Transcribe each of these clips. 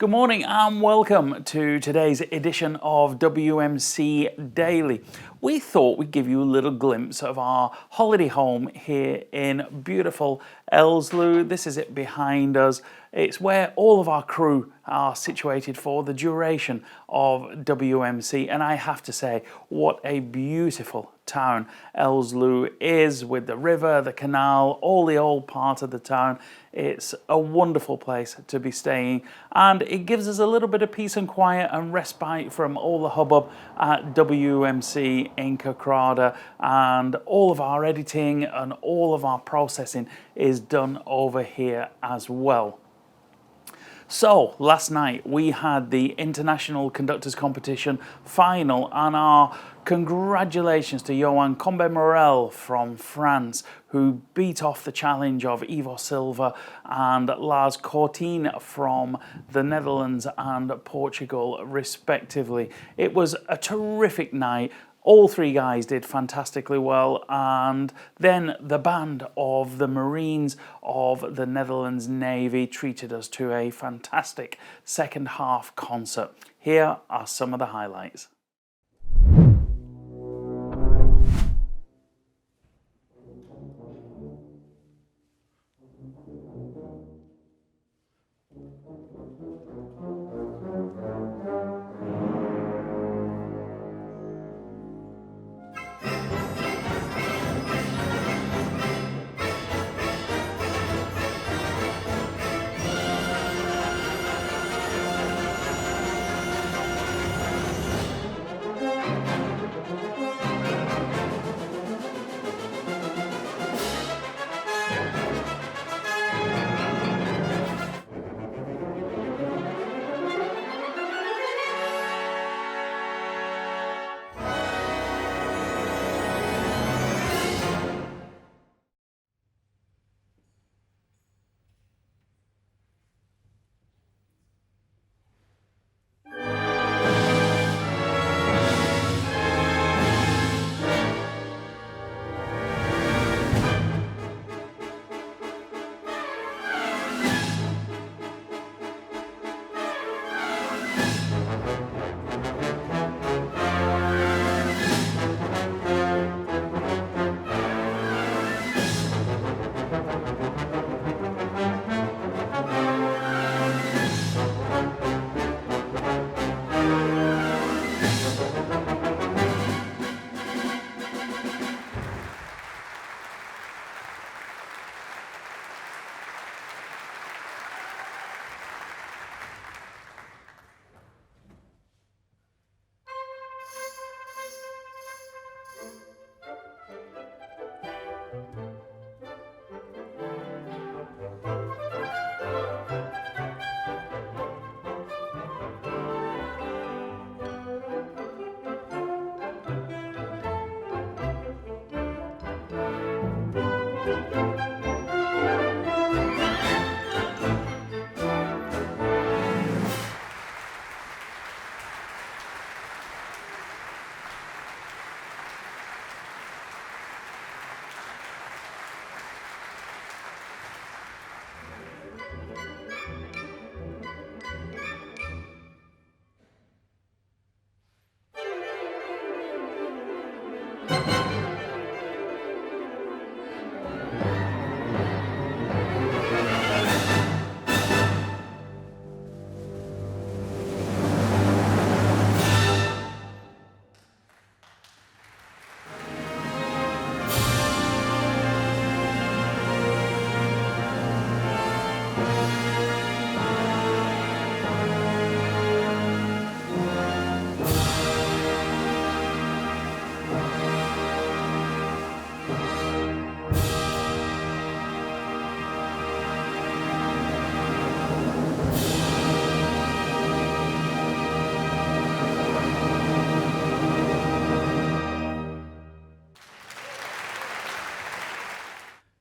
Good morning and welcome to today's edition of WMC Daily. We thought we'd give you a little glimpse of our holiday home here in beautiful Elsloo. This is it behind us. It's where all of our crew are situated for the duration of WMC, and I have to say, what a beautiful town Elsloo is, with the river, the canal, all the old part of the town. It's a wonderful place to be staying, and it gives us a little bit of peace and quiet and respite from all the hubbub at WMC in Kerkrade, and all of our editing and all of our processing is done over here as well. So last night we had the International Conductors Competition final, and our congratulations to Yoann Combémorel from France, who beat off the challenge of Ivo Silva and Lars Cortin from the Netherlands and Portugal respectively. It was a terrific night. All three guys did fantastically well, and then the band of the Marines of the Netherlands Navy treated us to a fantastic second half concert. Here are some of the highlights.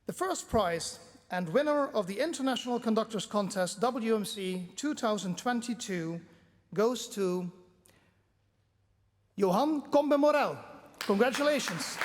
The first prize and winner of the International Conductors Contest WMC 2022 goes to Yoann Combémorel. Congratulations.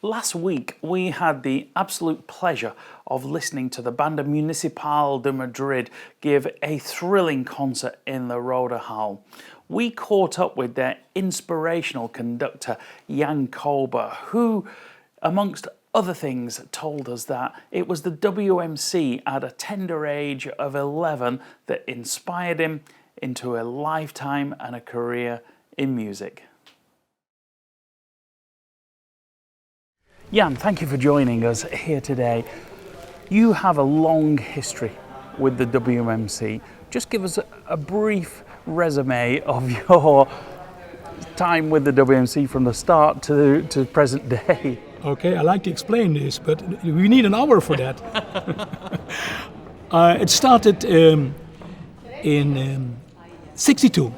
Last week, we had the absolute pleasure of listening to the Banda Municipal de Madrid give a thrilling concert in the Roda Hall. We caught up with their inspirational conductor, Jan Cober, who, amongst other things, told us that it was the WMC at a tender age of 11 that inspired him into a lifetime and a career in music. Jan, thank you for joining us here today. You have a long history with the WMC. Just give us a brief resume of your time with the WMC from the start to present day. Okay, I like to explain this, but we need an hour for that. It started in '62.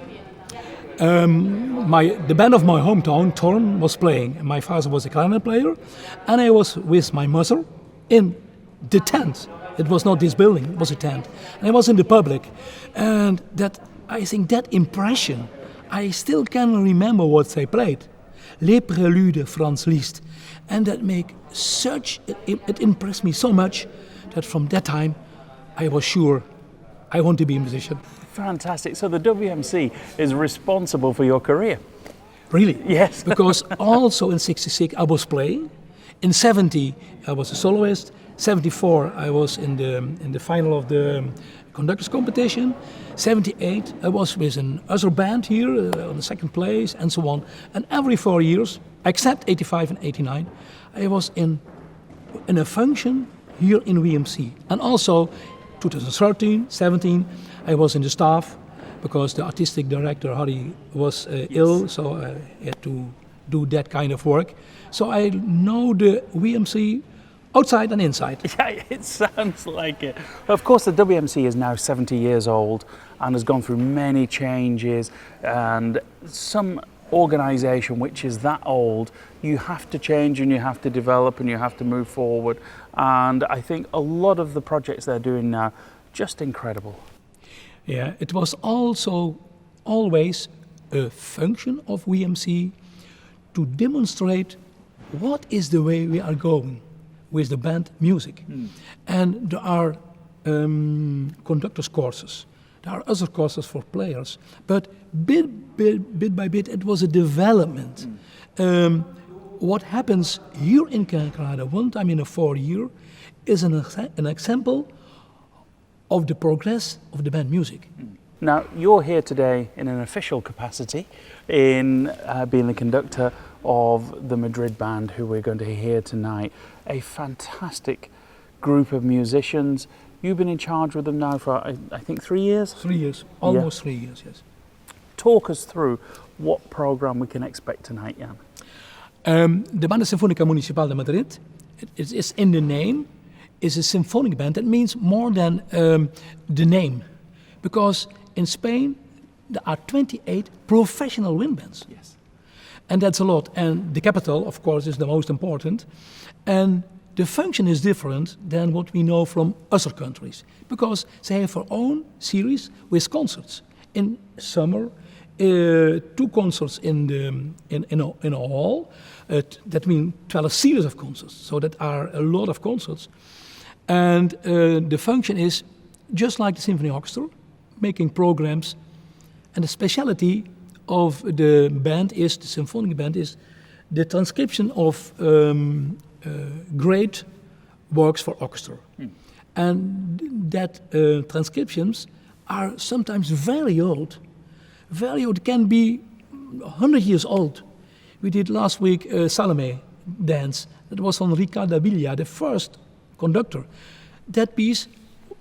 The band of my hometown, Thorn, was playing. My father was a clarinet player, and I was with my mother in the tent. It was not this building, it was a tent. And I was in the public, and I think that impression, I still can remember what they played. Les Préludes Franz Liszt. And that it impressed me so much that from that time I was sure I want to be a musician. Fantastic. So the WMC is responsible for your career? Really? Yes. Because also in '66 I was playing. In '70 I was a soloist. '74 I was in the final of the conductors competition. '78 I was with an other band here on the second place and so on. And every 4 years, except '85 and '89, I was in a function here in WMC. And also 2013, '17, I was in the staff because the artistic director, Harry, was ill, so I had to do that kind of work. So I know the WMC outside and inside. Yeah, it sounds like it. Of course, the WMC is now 70 years old and has gone through many changes, and some organisation which is that old, you have to change and you have to develop and you have to move forward. And I think a lot of the projects they're doing now, just incredible. Yeah, it was also always a function of WMC to demonstrate what is the way we are going with the band music. And there are conductors courses. There are other courses for players. But bit by bit, it was a development. What happens here in Canada one time in a 4 year is an example of the progress of the band music. Now, you're here today in an official capacity in being the conductor of the Madrid band who we're going to hear tonight. A fantastic group of musicians. You've been in charge with them now for, I think, 3 years? 3 years, almost 3 years, yes. Talk us through what program we can expect tonight, Jan. The Banda Sinfónica Municipal de Madrid, it is in the name, is a symphonic band. That means more than the name. Because in Spain, there are 28 professional wind bands. Yes. And that's a lot. And the capital, of course, is the most important. And the function is different than what we know from other countries. Because they have their own series with concerts. In summer, 2 concerts in a hall. That means 12 series of concerts. So that are a lot of concerts. And the function is just like the symphony orchestra, making programs. And the speciality of the band is, the symphonic band is, the transcription of great works for orchestra. And that transcriptions are sometimes very old. Very old, can be 100 years old. We did last week Salome dance. That was on Ricardo Villa, the first conductor. That piece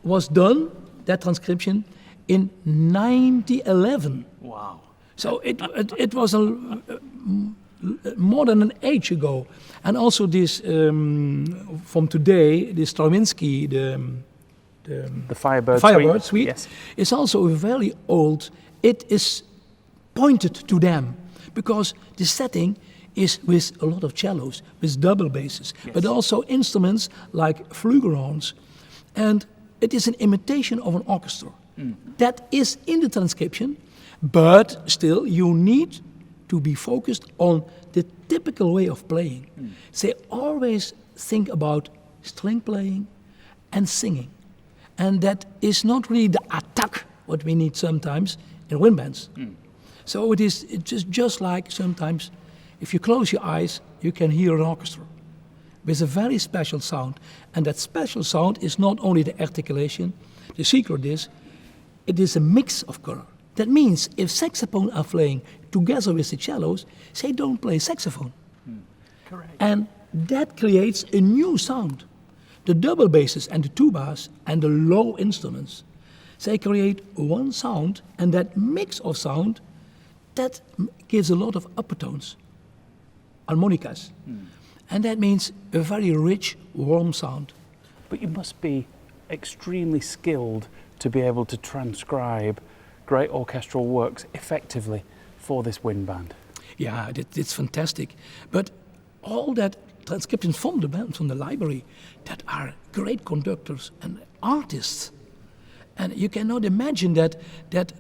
was done, that transcription, in 1911. Wow. So it was more than an age ago. And also this, from today, this Stravinsky, the Firebird Suite, yes, is also very old. It is pointed to them because the setting is with a lot of cellos, with double basses, yes, but also instruments like flugelhorns. And it is an imitation of an orchestra. That is in the transcription, but still you need to be focused on the typical way of playing. They always think about string playing and singing. And that is not really the attack what we need sometimes in wind bands. So it's just like sometimes if you close your eyes, you can hear an orchestra with a very special sound. And that special sound is not only the articulation, the secret is, it is a mix of color. That means if saxophone are playing together with the cellos, they don't play saxophone. Correct. And that creates a new sound. The double basses and the tubas and the low instruments, they create one sound, and that mix of sound, that gives a lot of upper tones, harmonicas. And that means a very rich, warm sound. But you must be extremely skilled to be able to transcribe great orchestral works effectively for this wind band. Yeah, it's fantastic. But all that transcriptions from the band, from the library, that are great conductors and artists. And you cannot imagine that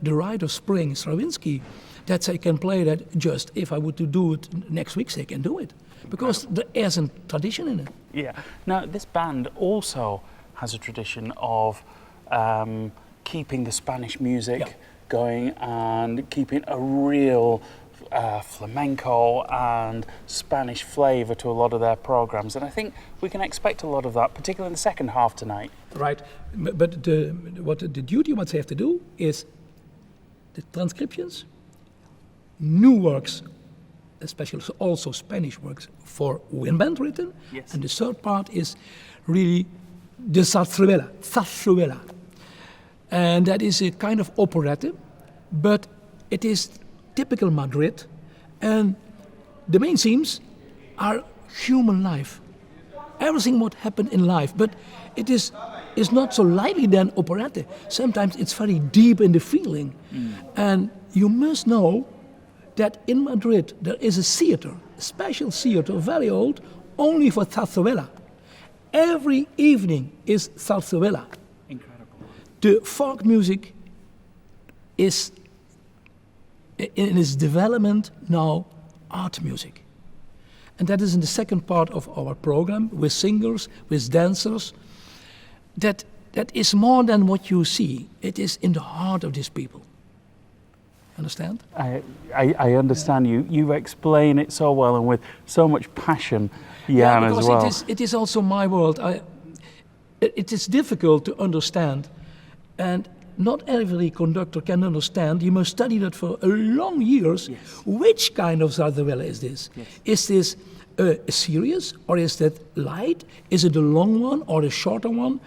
the Rite of Spring, Stravinsky, that they can play that just if I were to do it next week, they can do it. Because there is a tradition in it. Yeah. Now, this band also has a tradition of keeping the Spanish music going and keeping a real flamenco and Spanish flavour to a lot of their programs, and I think we can expect a lot of that, particularly in the second half tonight. Right, but the duty what they have to do is the transcriptions, new works, especially also Spanish works for wind band written, Yes. and the third part is really the zarzuela, and that is a kind of operetta, but it is typical Madrid, and the main themes are human life. Everything what happened in life, but it is not so lightly than operetta. Sometimes it's very deep in the feeling. And you must know that in Madrid there is a theater, a special theater, very old, only for zarzuela. Every evening is zarzuela. Incredible. The folk music is in its development now art music. And that is in the second part of our program, with singers, with dancers. That is more than what you see. It is in the heart of these people. Understand? I understand you. You explain it so well and with so much passion, Jan, as well. Because it is also my world. It is difficult to understand, and not every conductor can understand. You must study that for a long years. Yes. Which kind of zarzuela is this? Yes. Is this a serious, or is that light? Is it a long one or a shorter one?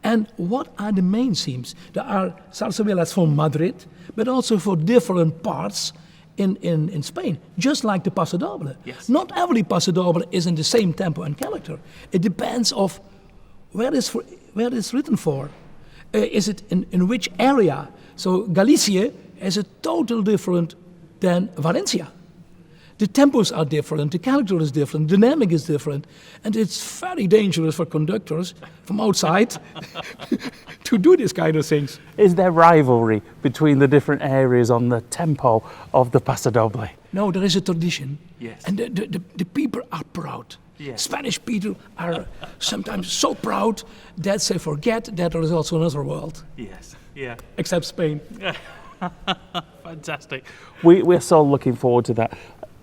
And what are the main themes? There are zarzuelas from Madrid, but also for different parts in Spain, just like the Paso Doble. Yes. Not every Paso Doble is in the same tempo and character. It depends of where it's written for. Is it in which area? So Galicia is a total different than Valencia. The tempos are different, the character is different, the dynamic is different, and it's very dangerous for conductors from outside to do this kind of things. Is there rivalry between the different areas on the tempo of the Paso Doble? No, there is a tradition, Yes. and the people are proud. Yes. Spanish people are sometimes so proud that they forget that there is also another world, Yes. Yeah. except Spain. Fantastic. We're so looking forward to that.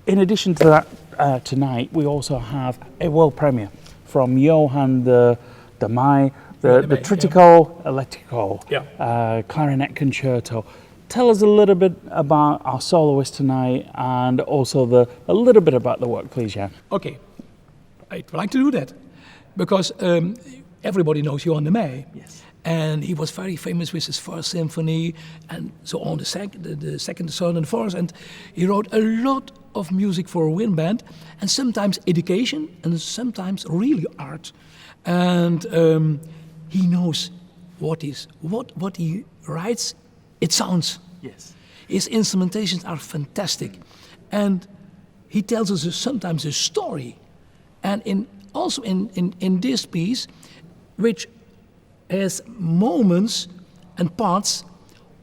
In addition to that, tonight we also have a world premiere from Yoann the Tritico Elettrico clarinet concerto. Tell us a little bit about our soloist tonight, and also a little bit about the work, please, Jan. Okay, I'd like to do that because everybody knows Johann de Meij. Yes. And he was very famous with his first symphony, and so on the second, the third, and fourth. And he wrote a lot of music for a wind band, and sometimes education, and sometimes really art. And he knows what he writes. It sounds. Yes. His instrumentations are fantastic, and he tells us sometimes a story. And also in this piece, which has moments and parts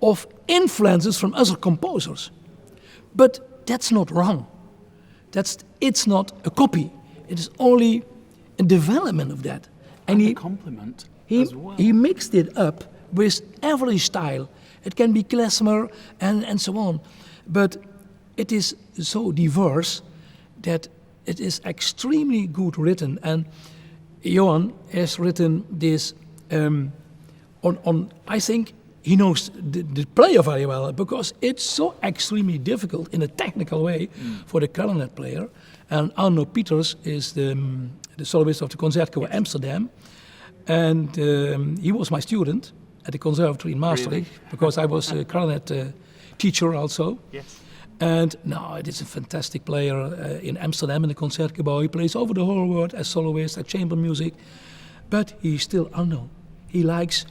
of influences from other composers. But that's not wrong. It's not a copy. It is only a development of that. And a compliment as well. He mixed it up with every style. It can be klezmer and so on. But it is so diverse that it is extremely good written. And Yoann has written this on I think he knows the player very well, because it's so extremely difficult in a technical way for the clarinet player. And Arno Peters is the soloist of the Concertgebouw Amsterdam, and he was my student at the conservatory in Maastricht, because I was a clarinet teacher also. Yes. And now it is a fantastic player in Amsterdam in the Concertgebouw. He plays over the whole world as soloist, at chamber music, but he's still unknown. He likes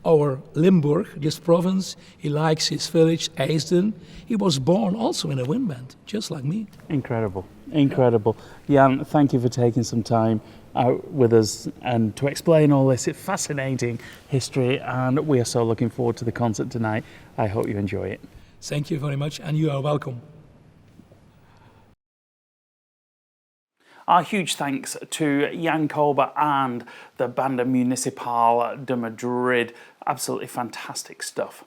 our Limburg, this province. He likes his village, Eisden. He was born also in a wind band, just like me. Incredible, incredible. Jan, thank you for taking some time out with us and to explain all this fascinating history, and we are so looking forward to the concert tonight. I hope you enjoy it. Thank you very much, and you are welcome. Our huge thanks to Jan Cober and the Banda Municipal de Madrid. Absolutely fantastic stuff.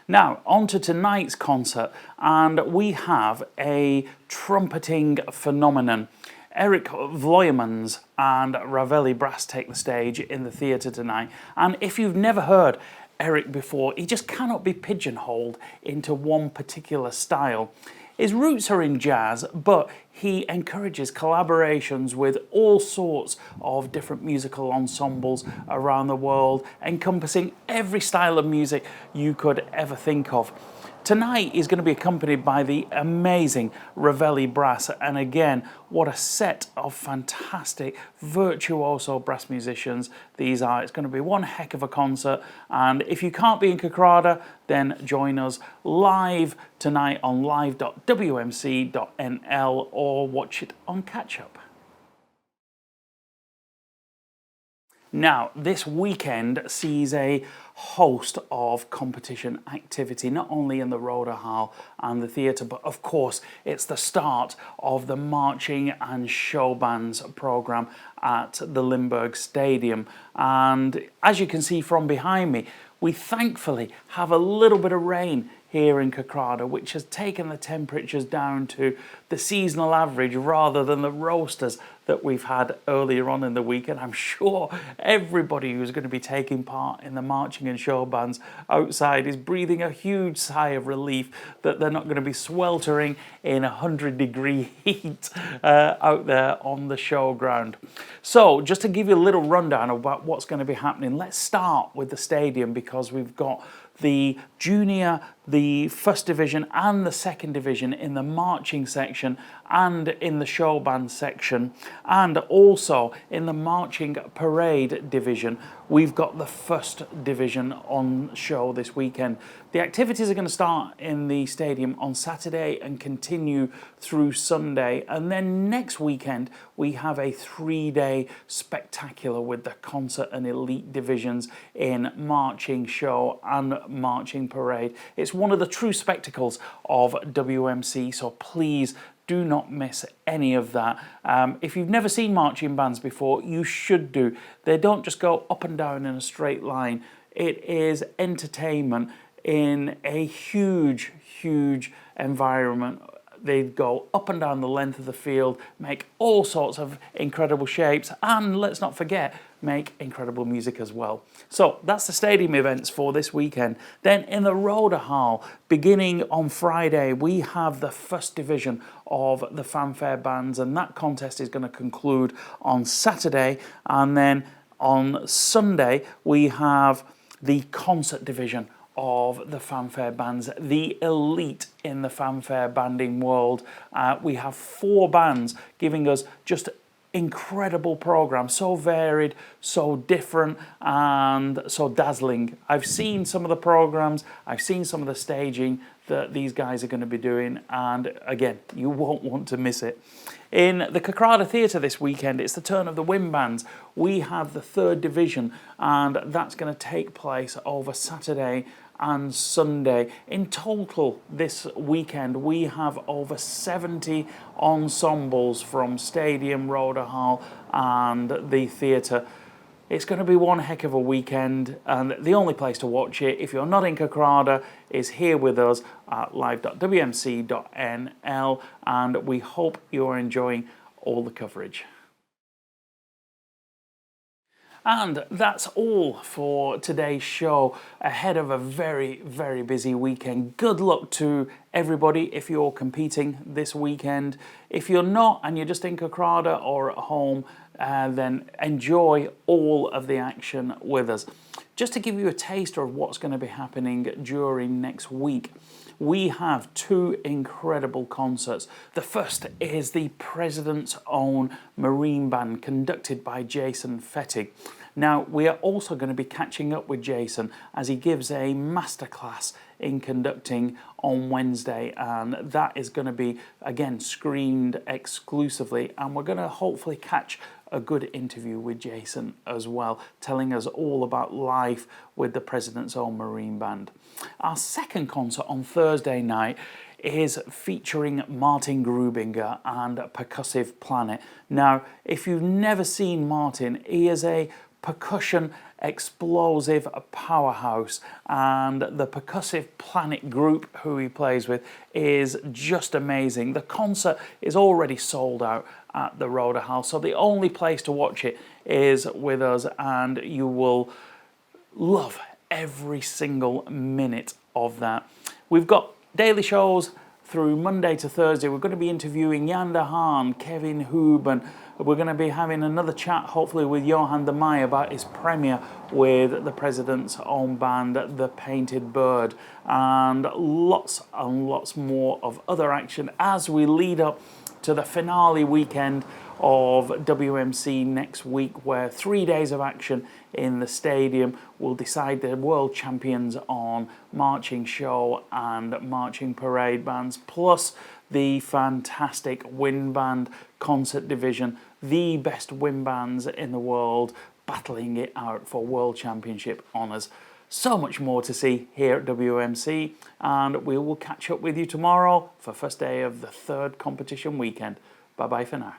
Now, on to tonight's concert, and we have a trumpeting phenomenon. Eric Vloeimans and Ravelli Brass take the stage in the theatre tonight. And if you've never heard Eric before, he just cannot be pigeonholed into one particular style. His roots are in jazz, but he encourages collaborations with all sorts of different musical ensembles around the world, encompassing every style of music you could ever think of. Tonight is going to be accompanied by the amazing Ravelli Brass, and again, what a set of fantastic virtuoso brass musicians these are. It's going to be one heck of a concert, and if you can't be in Kerkrade, then join us live tonight on live.wmc.nl or watch it on Catch Up. Now, this weekend sees a host of competition activity, not only in the Roda Hall and the theatre, but of course it's the start of the marching and show bands programme at the Limburg Stadium. And as you can see from behind me, we thankfully have a little bit of rain here in Kerkrade, which has taken the temperatures down to the seasonal average rather than the roasters that we've had earlier on in the week. And I'm sure everybody who's going to be taking part in the marching and show bands outside is breathing a huge sigh of relief that they're not going to be sweltering in 100-degree heat out there on the showground. So just to give you a little rundown about what's going to be happening, let's start with the stadium, because we've got the junior, the first division and the second division in the marching section and in the show band section, and also in the marching parade division we've got the first division on show this weekend. The activities are going to start in the stadium on Saturday and continue through Sunday, and then next weekend we have a 3-day spectacular with the concert and elite divisions in marching show and marching parade. It's one of the true spectacles of WMC, so please do not miss any of that. If you've never seen marching bands before, you should do. They don't just go up and down in a straight line. It is entertainment in a huge, huge environment. They go up and down the length of the field, make all sorts of incredible shapes, and let's not forget, make incredible music as well. So that's the stadium events for this weekend. Then in the Roda Hall, beginning on Friday, we have the first division of the fanfare bands, and that contest is going to conclude on Saturday. And then on Sunday, we have the concert division of the fanfare bands, the elite in the fanfare banding world. We have 4 bands giving us just incredible programs, so varied, so different, and so dazzling. I've seen some of the programs, I've seen some of the staging that these guys are going to be doing, and again, you won't want to miss it. In the Kerkrade Theatre this weekend, it's the turn of the wind bands. We have the 3rd division, and that's going to take place over Saturday and Sunday. In total this weekend we have over 70 ensembles from Stadium, Roda Hall and the theatre. It's going to be one heck of a weekend, and the only place to watch it, if you're not in Caccrada, is here with us at live.wmc.nl, and we hope you're enjoying all the coverage. And that's all for today's show, ahead of a very, very busy weekend. Good luck to everybody if you're competing this weekend. If you're not and you're just in Caccrada or at home, then enjoy all of the action with us. Just to give you a taster of what's going to be happening during next week, we have two incredible concerts. The first is the President's Own Marine Band, conducted by Jason Fettig. Now, we are also going to be catching up with Jason as he gives a masterclass in conducting on Wednesday, and that is going to be, again, screened exclusively, and we're going to hopefully catch a good interview with Jason as well, telling us all about life with the President's Own Marine Band. Our second concert on Thursday night is featuring Martin Grubinger and Percussive Planet. Now, if you've never seen Martin, he is a percussion explosive powerhouse, and the Percussive Planet group who he plays with is just amazing. The concert is already sold out at the Roda Hall, so the only place to watch it is with us, and you will love every single minute of that. We've got daily shows through Monday to Thursday. We're going to be interviewing Jan de Haan, Kevin Huben. We're going to be having another chat, hopefully, with Johan de Meij about his premiere with the President's Own Band, The Painted Bird, and lots more of other action as we lead up to the finale weekend of WMC next week, where 3 days of action in the stadium will decide the world champions on marching show and marching parade bands, plus the fantastic wind band concert division, the best wind bands in the world, battling it out for world championship honours. So much more to see here at WMC, and we will catch up with you tomorrow for first day of the third competition weekend. Bye bye for now.